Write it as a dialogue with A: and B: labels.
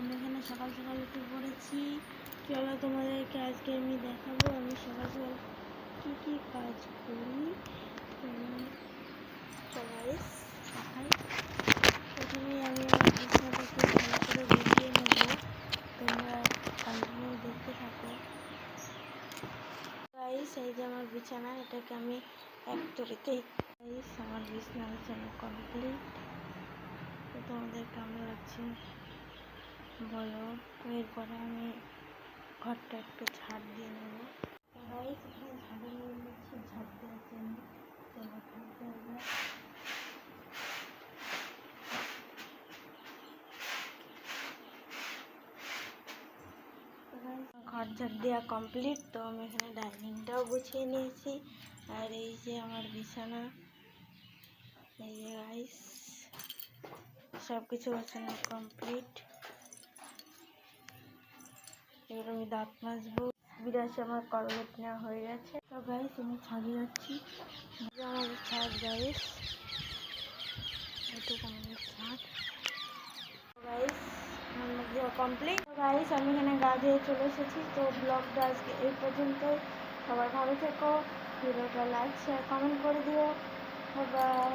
A: আমি এখানে সকাল সকাল উঠে পড়েছি। চলো তোমাদেরকে আজকে আমি দেখাবো আমি সকাল সকাল কী কী কাজ করি। দেখাই। প্রথমেই আমি আমার বিছানাটাকে ভালো করে গুছিয়ে নেব। তোমরা কন্টিনিউ দেখতে থাকো। গাইস, এই যে আমার বিছানা, এটাকে আমি এক তরিতেই আমার বিছানা কমপ্লিট। তো তোমাদের কেমন লাগছে বলো। এরপরে আমি ঘরটা একটু ঝাড় দিয়ে নেব। গাইস, এখানে ঝাড়ু নিয়ে নিচ্ছি, ঝাড় দেওয়ার জন্য। ঘর ঝাড় দেওয়া কমপ্লিট। তো আমি এখানে ডাইনিংটাও গুছিয়ে নিয়েছি। আর এই যে আমার বিছানা, এই যে গাইস সব কিছু গোছানো কমপ্লিট। এবার আমি দাঁত মাজবো। বিরাশে আমার কলগেট নেওয়া হয়ে গেছে। তো গাইস, আমি ছাদে যাচ্ছি। আমাদের ছাদ গাইস, এটুকু আমাদের ছাদ। Guys, complete. গাইস, আমি এখানে গা ধুয়ে চলে এসেছি। তো ব্লগটা আজকে এই পর্যন্তই। সবাই ভালো থেকো। ভিডিওটা লাইক শেয়ার কমেন্ট করে দিও। বাই।